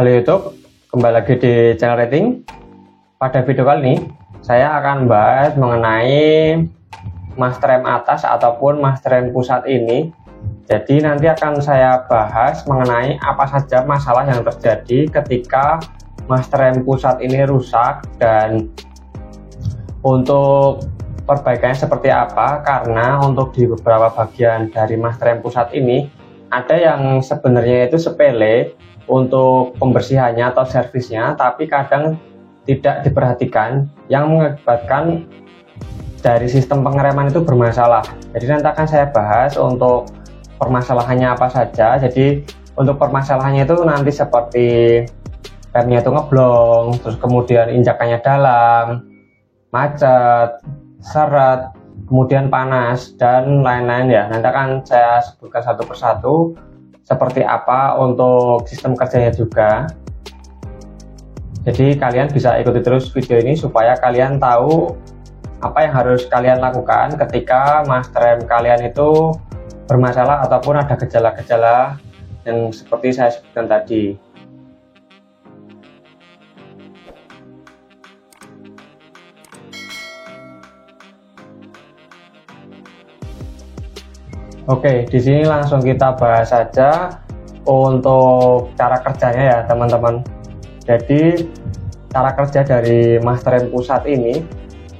Halo YouTube, kembali lagi di channel Rating. Pada video kali ini saya akan bahas mengenai master rem atas ataupun master rem pusat ini. Jadi nanti akan saya bahas mengenai apa saja masalah yang terjadi ketika master rem pusat ini rusak dan untuk perbaikannya seperti apa, karena untuk di beberapa bagian dari master rem pusat ini ada yang sebenarnya itu sepele untuk pembersihannya atau servisnya, tapi kadang tidak diperhatikan yang mengakibatkan dari sistem pengereman itu bermasalah. Jadi nanti akan saya bahas untuk permasalahannya apa saja. Jadi untuk permasalahannya itu nanti seperti remnya itu ngeblong, terus kemudian injakannya dalam, macet, seret, kemudian panas, dan lain-lain ya. Nanti akan saya sebutkan satu persatu seperti apa untuk sistem kerjanya juga. Jadi kalian bisa ikuti terus video ini supaya kalian tahu apa yang harus kalian lakukan ketika master rem kalian itu bermasalah ataupun ada gejala-gejala yang seperti saya sebutkan tadi. Oke, di sini langsung kita bahas saja untuk cara kerjanya ya teman-teman. Jadi cara kerja dari master rem pusat ini,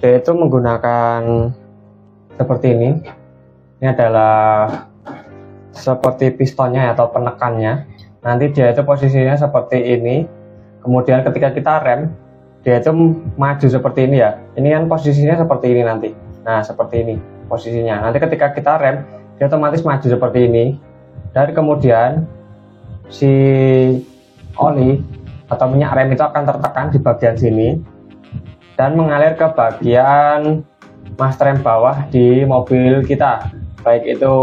dia itu menggunakan seperti ini. Ini adalah seperti pistonnya atau penekannya. Nanti dia itu posisinya seperti ini. Kemudian ketika kita rem, dia itu maju seperti ini ya. Ini kan posisinya seperti ini nanti. Nah, seperti ini posisinya. Nanti ketika kita rem, dia otomatis maju seperti ini, dan kemudian si oli atau minyak rem itu akan tertekan di bagian sini dan mengalir ke bagian master rem bawah di mobil kita, baik itu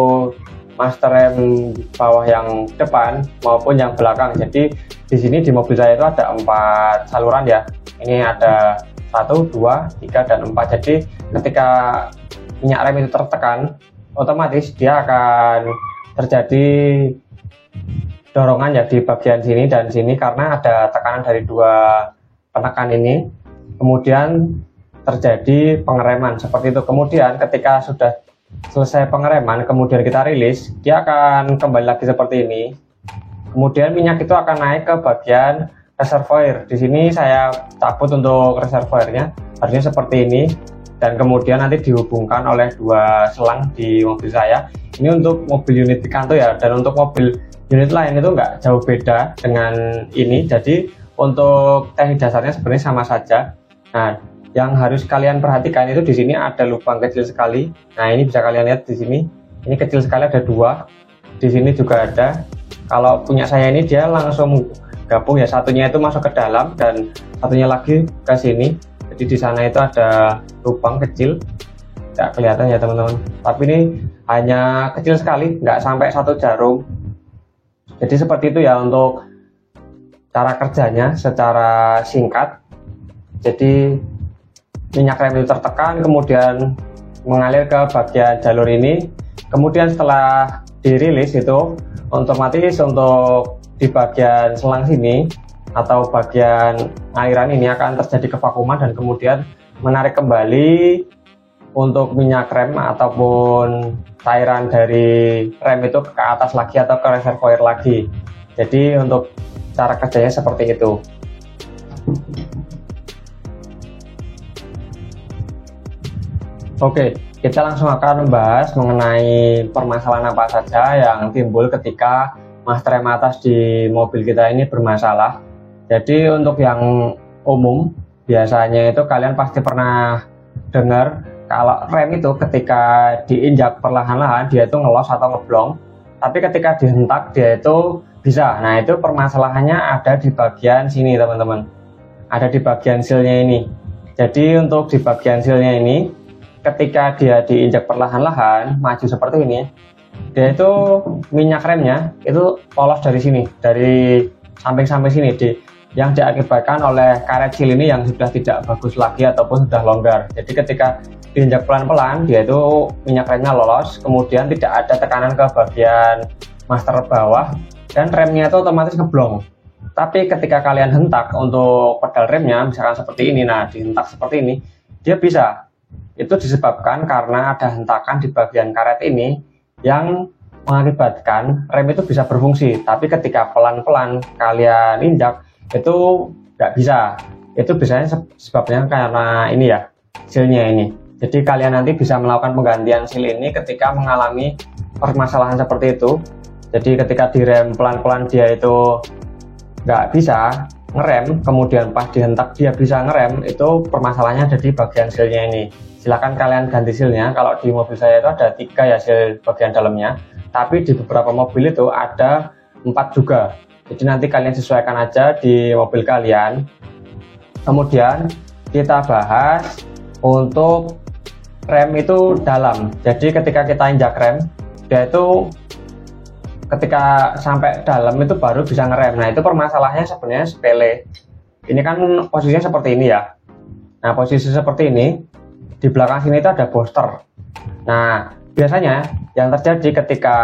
master rem bawah yang depan maupun yang belakang. Jadi di sini di mobil saya itu ada 4 saluran ya. Ini ada 1, 2, 3, dan 4. Jadi ketika minyak rem itu tertekan, otomatis dia akan terjadi dorongan ya di bagian sini dan sini karena ada tekanan dari 2 penekan ini. Kemudian terjadi pengereman seperti itu. Kemudian ketika sudah selesai pengereman, kemudian kita rilis, dia akan kembali lagi seperti ini. Kemudian minyak itu akan naik ke bagian reservoir. Di sini saya cabut untuk reservoirnya, harusnya seperti ini. Dan kemudian nanti dihubungkan oleh 2 selang di mobil saya. Ini untuk mobil unit Picanto ya, dan untuk mobil unit lain itu nggak jauh beda dengan ini. Jadi untuk teknik dasarnya sebenarnya sama saja. Nah, yang harus kalian perhatikan itu di sini ada lubang kecil sekali. Nah, ini bisa kalian lihat di sini. Ini kecil sekali, ada 2. Di sini juga ada. Kalau punya saya ini dia langsung gabung ya, satunya itu masuk ke dalam dan satunya lagi ke sini. Jadi di sana itu ada lubang kecil, tidak kelihatan ya teman-teman, tapi ini hanya kecil sekali, nggak sampai 1 jarum. Jadi seperti itu ya untuk cara kerjanya secara singkat. Jadi minyak rem itu tertekan, kemudian mengalir ke bagian jalur ini, kemudian setelah dirilis itu otomatis untuk di bagian selang sini atau bagian aliran ini akan terjadi kevakuman dan kemudian menarik kembali untuk minyak rem ataupun cairan dari rem itu ke atas lagi atau ke reservoir lagi. Jadi untuk cara kerjanya seperti itu. Oke, kita langsung akan membahas mengenai permasalahan apa saja yang timbul ketika master rem atas di mobil kita ini bermasalah. Jadi untuk yang umum, biasanya itu kalian pasti pernah dengar kalau rem itu ketika diinjak perlahan-lahan dia itu ngelos atau ngeblong, tapi ketika dihentak dia itu bisa. Nah, itu permasalahannya ada di bagian sini teman-teman, ada di bagian sealnya ini. Jadi untuk di bagian sealnya ini, ketika dia diinjak perlahan-lahan maju seperti ini, dia itu minyak remnya itu lolos dari sini, dari samping-samping sini, yang diakibatkan oleh karet seal ini yang sudah tidak bagus lagi ataupun sudah longgar. Jadi ketika diinjak pelan-pelan dia itu minyak remnya lolos, kemudian tidak ada tekanan ke bagian master bawah dan remnya itu otomatis ngeblong. Tapi ketika kalian hentak untuk pedal remnya, misalkan seperti ini, nah dihentak seperti ini, dia bisa. Itu disebabkan karena ada hentakan di bagian karet ini yang mengakibatkan rem itu bisa berfungsi. Tapi ketika pelan-pelan kalian injak, itu nggak bisa. Itu biasanya sebabnya karena ini ya, sealnya ini. Jadi kalian nanti bisa melakukan penggantian seal ini ketika mengalami permasalahan seperti itu. Jadi ketika direm pelan-pelan dia itu nggak bisa ngerem, kemudian pas dihentak dia bisa ngerem, itu permasalahannya ada di bagian sealnya ini. Silahkan kalian ganti sealnya. Kalau di mobil saya itu ada 3 ya seal bagian dalamnya, tapi di beberapa mobil itu ada 4 juga. Jadi nanti kalian sesuaikan aja di mobil kalian. Kemudian kita bahas untuk rem itu dalam. Jadi ketika kita injak rem, dia itu ketika sampai dalam itu baru bisa ngerem. Nah itu permasalahannya sebenarnya sepele. Ini kan posisinya seperti ini ya. Nah posisi seperti ini, di belakang sini itu ada booster. Nah biasanya yang terjadi ketika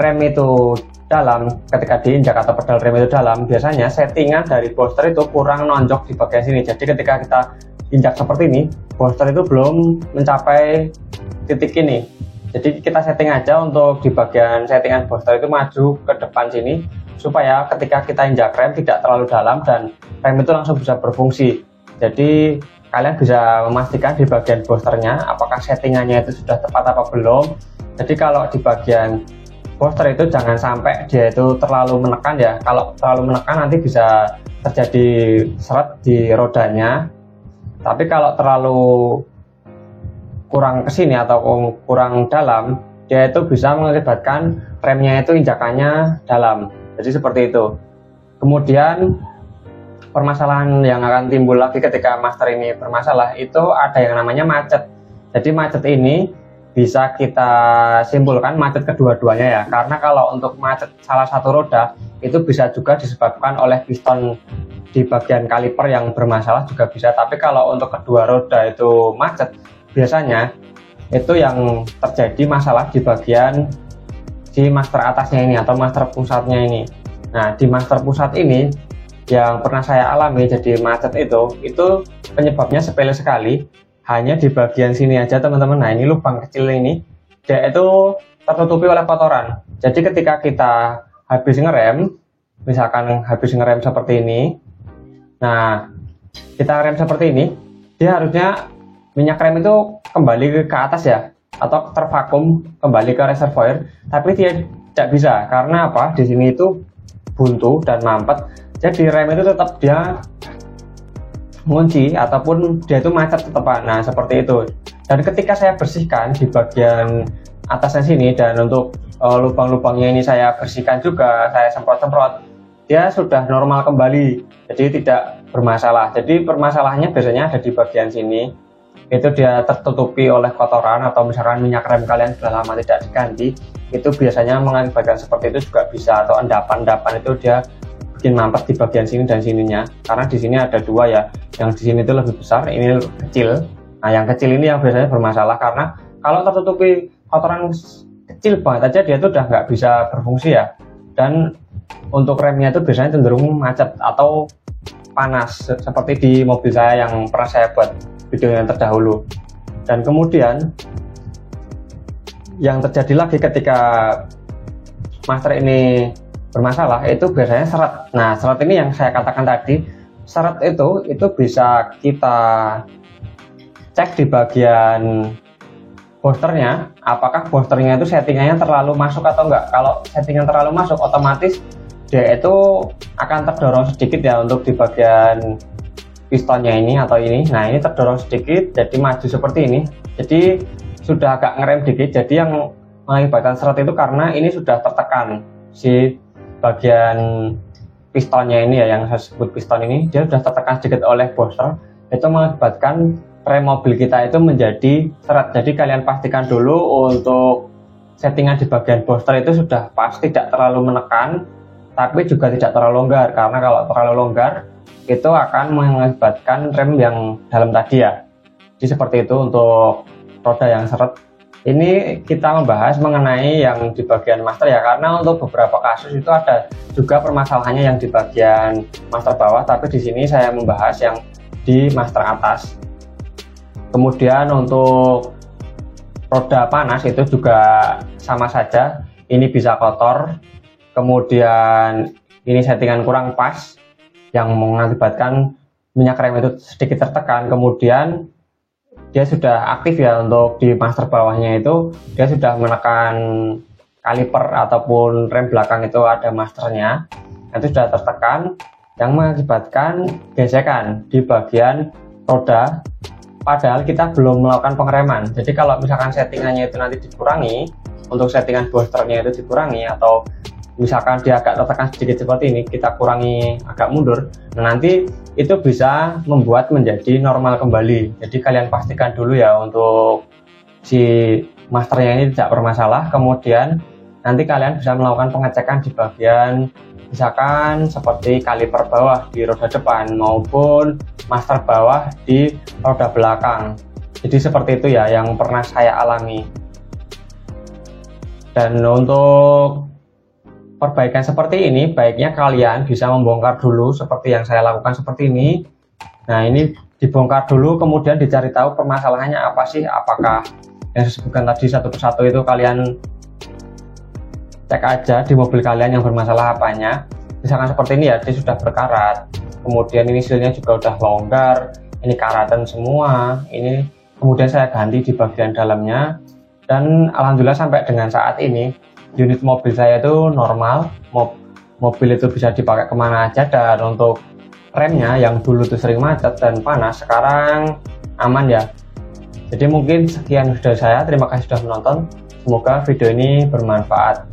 rem itu dalam, ketika diinjak atau pedal rem itu dalam, biasanya settingan dari booster itu kurang nonjok di bagian sini. Jadi ketika kita injak seperti ini, booster itu belum mencapai titik ini. Jadi kita setting aja untuk di bagian settingan booster itu maju ke depan sini, supaya ketika kita injak rem tidak terlalu dalam dan rem itu langsung bisa berfungsi. Jadi kalian bisa memastikan di bagian boosternya apakah settingannya itu sudah tepat apa belum. Jadi kalau di bagian booster itu jangan sampai dia itu terlalu menekan ya. Kalau terlalu menekan nanti bisa terjadi seret di rodanya. Tapi kalau terlalu kurang kesini atau kurang dalam, dia itu bisa mengakibatkan remnya itu injakannya dalam. Jadi seperti itu. Kemudian permasalahan yang akan timbul lagi ketika master ini bermasalah itu ada yang namanya macet. Jadi macet ini bisa kita simpulkan macet kedua-duanya ya, karena kalau untuk macet salah satu roda itu bisa juga disebabkan oleh piston di bagian kaliper yang bermasalah juga bisa. Tapi kalau untuk kedua roda itu macet, biasanya itu yang terjadi masalah di bagian si master atasnya ini atau master pusatnya ini. Nah di master pusat ini yang pernah saya alami jadi macet itu penyebabnya sepele sekali, hanya di bagian sini aja teman-teman. Nah ini lubang kecil ini dia itu tertutupi oleh kotoran. Jadi ketika kita habis ngerem, misalkan habis ngerem seperti ini, nah kita rem seperti ini, dia harusnya minyak rem itu kembali ke atas ya, atau tervakum kembali ke reservoir, tapi dia tidak bisa. Karena apa? Di sini itu buntu dan mampet, jadi rem itu tetap dia ngunci ataupun dia itu macet tetepan. Nah seperti itu. Dan ketika saya bersihkan di bagian atasnya sini, dan untuk lubang-lubangnya ini saya bersihkan juga, saya semprot-semprot, dia sudah normal kembali, jadi tidak bermasalah. Jadi permasalahannya biasanya ada di bagian sini, itu dia tertutupi oleh kotoran, atau misalkan minyak rem kalian sudah lama tidak diganti, itu biasanya mengakibatkan seperti itu juga bisa. Atau endapan-endapan itu dia bikin mampet di bagian sini dan sininya, karena di sini ada 2 ya, yang di sini itu lebih besar, ini kecil. Nah yang kecil ini yang biasanya bermasalah, karena kalau tertutupi kotoran kecil banget aja dia itu udah nggak bisa berfungsi ya. Dan untuk remnya itu biasanya cenderung macet atau panas, seperti di mobil saya yang pernah saya buat video yang terdahulu. Dan kemudian yang terjadi lagi ketika master ini bermasalah itu biasanya seret. Nah seret ini yang saya katakan tadi, seret itu bisa kita cek di bagian boosternya, apakah boosternya itu settingannya terlalu masuk atau enggak. Kalau settingan terlalu masuk, otomatis dia itu akan terdorong sedikit ya untuk di bagian pistonnya ini atau ini. Nah ini terdorong sedikit, jadi maju seperti ini, jadi sudah agak ngerem dikit. Jadi yang mengakibatkan seret itu karena ini sudah tertekan si bagian pistonnya ini ya, yang saya sebut piston ini, dia sudah tertekan sedikit oleh booster, itu mengakibatkan rem mobil kita itu menjadi seret. Jadi kalian pastikan dulu untuk settingan di bagian booster itu sudah pas, tidak terlalu menekan tapi juga tidak terlalu longgar, karena kalau terlalu longgar itu akan mengakibatkan rem yang dalam tadi ya. Jadi seperti itu untuk roda yang seret Ini kita membahas mengenai yang di bagian master ya, karena untuk beberapa kasus itu ada juga permasalahannya yang di bagian master bawah, tapi di sini saya membahas yang di master atas. Kemudian untuk roda panas itu juga sama saja, ini bisa kotor, kemudian ini settingan kurang pas yang mengakibatkan minyak rem itu sedikit tertekan, kemudian dia sudah aktif ya untuk di master bawahnya itu dia sudah menekan kaliper ataupun rem belakang itu ada masternya, itu sudah tertekan yang mengakibatkan gesekan di bagian roda, padahal kita belum melakukan pengereman. Jadi kalau misalkan settingannya itu nanti dikurangi, untuk settingan boosternya itu dikurangi, atau misalkan dia agak tertekan sedikit seperti ini, kita kurangi agak mundur, nah nanti itu bisa membuat menjadi normal kembali. Jadi kalian pastikan dulu ya untuk si masternya ini tidak bermasalah, kemudian nanti kalian bisa melakukan pengecekan di bagian misalkan seperti kaliper bawah di roda depan maupun master bawah di roda belakang. Jadi seperti itu ya yang pernah saya alami. Dan untuk perbaikan seperti ini, baiknya kalian bisa membongkar dulu seperti yang saya lakukan seperti ini. Nah, ini dibongkar dulu, kemudian dicari tahu permasalahannya apa sih, apakah yang saya sebutkan tadi satu persatu itu kalian cek aja di mobil kalian yang bermasalah apanya. Misalkan seperti ini ya, dia sudah berkarat, kemudian ini silnya juga udah longgar, ini karatan semua, ini kemudian saya ganti di bagian dalamnya, dan alhamdulillah sampai dengan saat ini unit mobil saya itu normal, mobil itu bisa dipakai kemana aja, dan untuk remnya yang dulu tuh sering macet dan panas sekarang aman ya. Jadi mungkin sekian dari saya, terima kasih sudah menonton, semoga video ini bermanfaat.